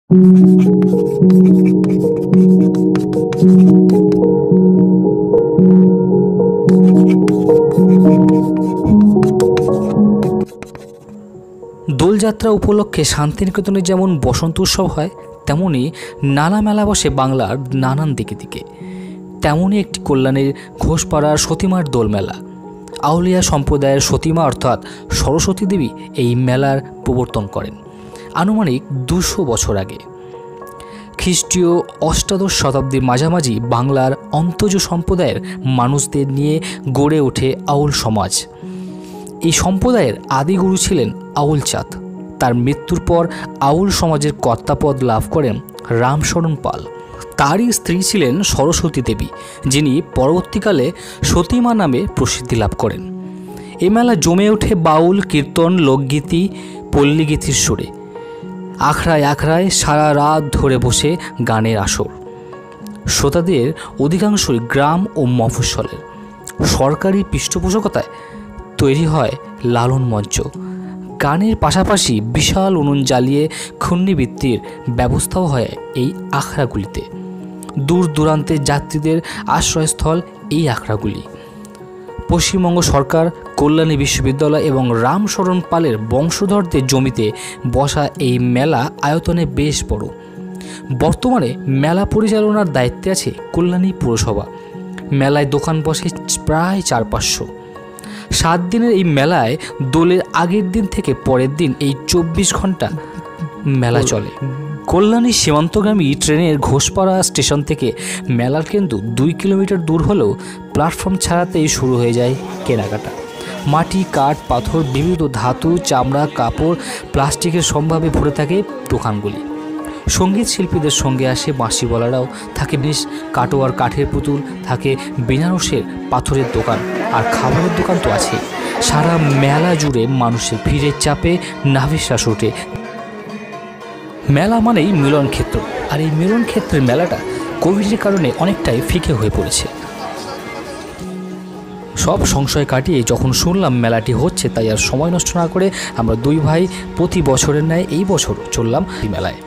দোলযাত্রা উপলক্ষে শান্তিনিকেতনে যেমন বসন্ত উৎসব হয়, তেমনি নানা মেলা বসে বাংলার নানান দিকে দিকে। তেমনই একটি কল্যাণীর ঘোষপাড়ার সতীমার দোল মেলা। আউলিয়া সম্প্রদায়ের সতীমা অর্থাৎ সরস্বতী দেবী এই মেলার প্রবর্তন করেন আনুমানিক 200 বছর আগে। খ্রিস্টীয় অষ্টাদশ শতাব্দীর মাঝামাঝি বাংলার অন্তজ সম্প্রদায়ের মানুষদের নিয়ে গড়ে ওঠে আউল সমাজ। এই সম্প্রদায়ের আদিগুরু ছিলেন আউল চাঁদ। তার মৃত্যুর পর আউল সমাজের কর্তাপদ লাভ করেন রামশরণ পাল। তারই স্ত্রী ছিলেন সরস্বতী দেবী, যিনি পরবর্তীকালে সতীমা নামে প্রসিদ্ধি লাভ করেন। এ মেলা জমে ওঠে বাউল, কীর্তন, লোকগীতি, পল্লীগীতির সুরে। আখড়ায় আখড়ায় সারা রাত ধরে বসে গানের আসর। শ্রোতাদের অধিকাংশই গ্রাম ও মফস্বলের। সরকারি পৃষ্ঠপোষকতায় তৈরি হয় লালন মঞ্চ। গানের পাশাপাশি বিশাল উনুন জ্বালিয়ে ক্ষুণ্ণিবৃত্তির ব্যবস্থাও হয় এই আখড়াগুলিতে। দূর দূরান্তের যাত্রীদের আশ্রয়স্থল এই আখড়াগুলি। পশ্চিমবঙ্গ সরকার, কল্যাণী বিশ্ববিদ্যালয় এবং রামশরণ পালের বংশধরদের জমিতে বসা এই মেলা আয়তনে বেশ বড়। বর্তমানে মেলা পরিচালনার দায়িত্বে আছে কল্যাণী পুরসভা। মেলায় দোকান বসে প্রায় 400-500। 7 দিনের এই মেলায় দোলের আগের দিন থেকে পরের দিন এই 24 ঘন্টা মেলা চলে। কল্যাণী সীমান্তগামী ট্রেনের ঘোষপাড়া স্টেশন থেকে মেলার কেন্দ্র 2 কিলোমিটার দূর হলেও প্ল্যাটফর্ম ছাড়াতেই শুরু হয়ে যায় কেনাকাটা। মাটি, কাঠ, পাথর, বিবিধ ধাতু, চামড়া, কাপড়, প্লাস্টিকের সম্ভাবে ভরে থাকে দোকানগুলি। সঙ্গীত শিল্পীদের সঙ্গে আসে বাঁশিওয়ালারাও, থাকে বেশ কাটোয়ার কাঠের পুতুল, থাকে বেনারসের পাথরের দোকান, আর খাবারের দোকান তো আছে। সারা মেলা জুড়ে মানুষের ভিড়ের চাপে নাভিশ্বাস ওঠে। মেলা মানেই মিলন ক্ষেত্র, আর এই মিলন ক্ষেত্রের মেলাটা কোভিডের কারণে অনেকটাই ফিকে হয়ে পড়েছে। সব সংশয় কাটিয়ে যখন শুনলাম মেলাটি হচ্ছে, তাই আর সময় নষ্ট না করে আমরা 2 ভাই প্রতি বছরের ন্যায় এই বছর চললাম এই মেলায়।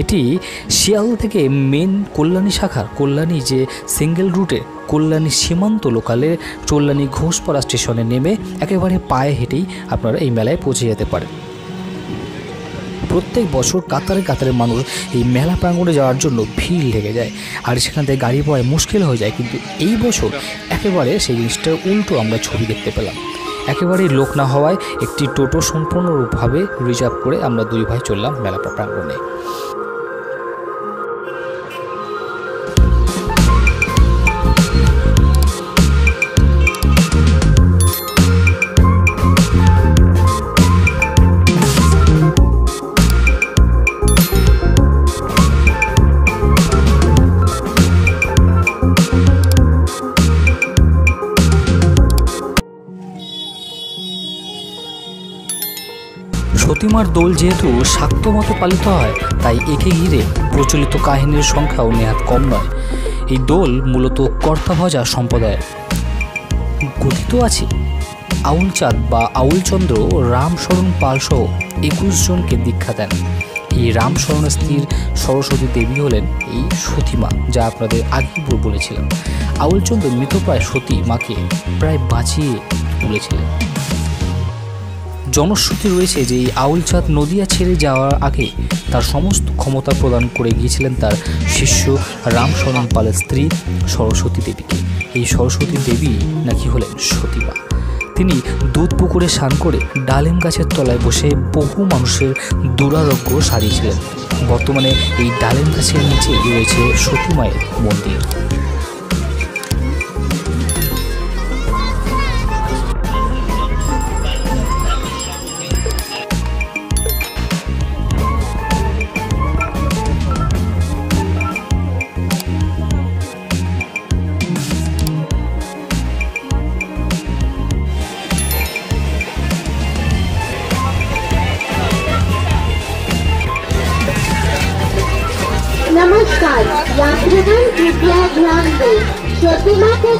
এটি শিয়ালদা থেকে মেন কল্যাণী শাখার কল্যাণী যে সিঙ্গেল রুটে কল্যাণী সীমান্ত লোকালে কল্যাণী ঘোষপাড়া স্টেশনে নেমে একেবারে পায়ে হেঁটেই আপনারা এই মেলায় পৌঁছে যেতে পারেন। প্রত্যেক বছর কাতারে কাতারে মানুষ এই মেলা প্রাঙ্গণে যাওয়ার জন্য ভিড় লেগে যায়, আর সেখান থেকে গাড়ি পাওয়া মুশকিল হয়ে যায়। কিন্তু এই বছর একেবারে সেই জিনিসটার উল্টো আমরা ছবি দেখতে পেলাম। একেবারেই লোক না হওয়ায় একটি টোটো সম্পূর্ণরূপভাবে রিজার্ভ করে আমরা 2 ভাই চললাম মেলা প্রাঙ্গণে। সতীমার দোল যেহেতু শাক্ত মতো পালিত হয়, তাই একে ঘিরে প্রচলিত কাহিনীর সংখ্যাও নেহাত কম নয়। এই দোল মূলত কর্তাভজা সম্প্রদায়ের। গঠিত আছে আউল চাঁদ বা আউলচন্দ্র রামশরণ পাল সহ 21 জনকে দীক্ষা দেন। এই রামশরণের স্ত্রী সরস্বতী দেবী হলেন এই সতীমা, যা আপনাদের আগেই বলেছিলাম। আউলচন্দ্র মৃতপ্রায় সতী মাকে প্রায় বাঁচিয়ে তুলেছিলেন। জনশ্রুতি রয়েছে যে এই আউল চাঁদ নদিয়া ছেড়ে যাওয়ার আগে তার সমস্ত ক্ষমতা প্রদান করে গিয়েছিলেন তার শিষ্য রামশরণ পালের স্ত্রী সরস্বতী দেবীকে। এই সরস্বতী দেবী নাকি হলেন সতীমা। তিনি দুধ পুকুরে স্নান করে ডালিম গাছের তলায় বসে বহু মানুষের দুরারোগ্য সারিয়েছিলেন। বর্তমানে এই ডালিম গাছের নিচেই রয়েছে সতীমায়ের মন্দির। नमस्कार यात्रीगण, कृपया ध्यान दें। प्रतिमा के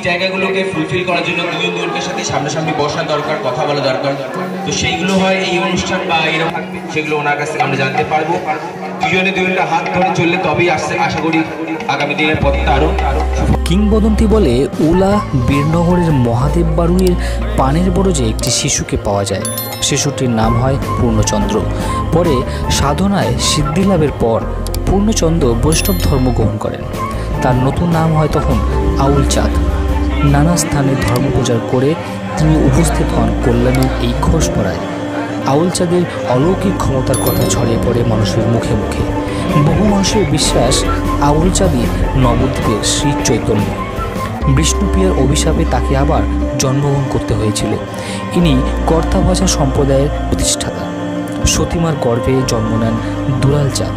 জায়গাগুলোকে ফুলফিল করার জন্য দুজন দুজনকে সাথে সামনাসামনি বসা দরকার, কথা বলা দরকার। তো সেইগুলো হয় এই অনুষ্ঠান বা এরকম, সেগুলো ওনার কাছ থেকে আমরা জানতে পারবো। দুজনে দুজনটা হাত ধরে চললে তবেই আশা করি আগামী দিনের পথটা আরো। কিংবদন্তি বলে উলা বীরনগরের মহাদেব বাড়ুইয়ের পানের বরজে একটি শিশুকে পাওয়া যায়। শিশুটির নাম হয় পূর্ণচন্দ্র। পরে সাধনায় সিদ্ধিলাভের পর পূর্ণচন্দ্র বৈষ্ণব ধর্ম গ্রহণ করেন। তার নতুন নাম হয় তখন আউল চাঁদ। নানা স্থানে ধর্ম প্রচার করে তিনি উপস্থিত হন কল্যাণীর এই ঘোষপাড়ায়। আউল চাঁদের অলৌকিক ক্ষমতার কথা ছড়িয়ে পড়ে মানুষের মুখে মুখে। বহু মানুষের বিশ্বাস আউল চাঁদই নবদ্বীপের শ্রী চৈতন্য। বিষ্ণুপ্রিয়ার অভিশাপে তাকে আবার জন্মগ্রহণ করতে হয়েছিল। ইনি কর্তাভাষা সম্প্রদায়ের প্রতিষ্ঠাতা। সতীমার গর্ভে জন্ম নেন দুলাল চাঁদ।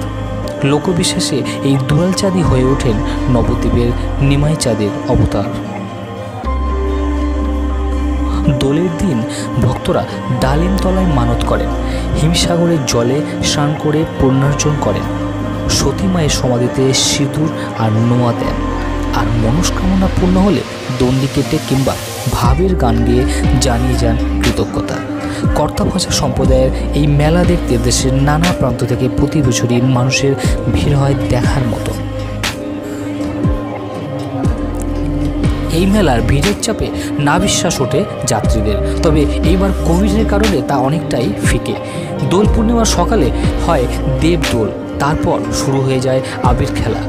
লোকবিশ্বাসে এই দুলাল চাঁদই হয়ে ওঠেন নবদ্বীপের নিমাই চাঁদের অবতার। দোলের দিন ভক্তরা ডালিম তলায় মানত করেন, হিমসাগরের জলে স্নান করে পুণ্যার্জন করেন, সতীমায়ের সমাধিতে সিঁদুর আর নোয়া দেন, আর মনস্কামনা পূর্ণ হলে দণ্ডি কেটে কিংবা ভাবের গান গেয়ে জানিয়ে যান কৃতজ্ঞতা। কর্তাভাষা সম্প্রদায়ের এই মেলা দেখতে দেশের নানা প্রান্ত থেকে প্রতি বছরই মানুষের ভিড় হয় দেখার মতো। এই মেলার ভিড়ের চাপে না বিশ্বাস ওঠে যাত্রীদের। তবে এইবার কোভিডের কারণে তা অনেকটাই ফিকে। দোল পূর্ণিমার সকালে হয় দেব দোল, তারপর শুরু হয়ে যায় আবির খেলা।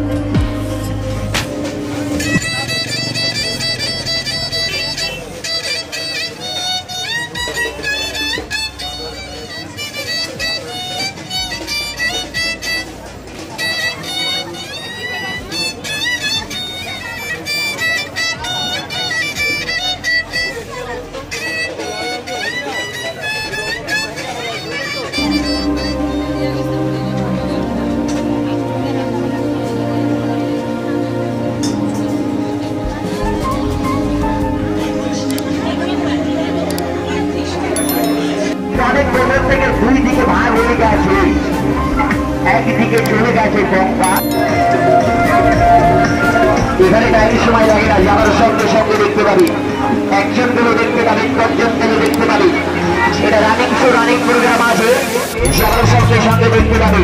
একদিকে চলে গেছে গঙ্গা, এখানে টাইমের সময় লাগে না, যাওয়ার সঙ্গে সঙ্গে দেখতে পাবি, একজন গুলো দেখতে পাবি, 10জন গুলো দেখতে পাবি। এটা রানিং প্রোগ্রাম আছে, যাওয়ার সঙ্গে সঙ্গে দেখতে পাবি।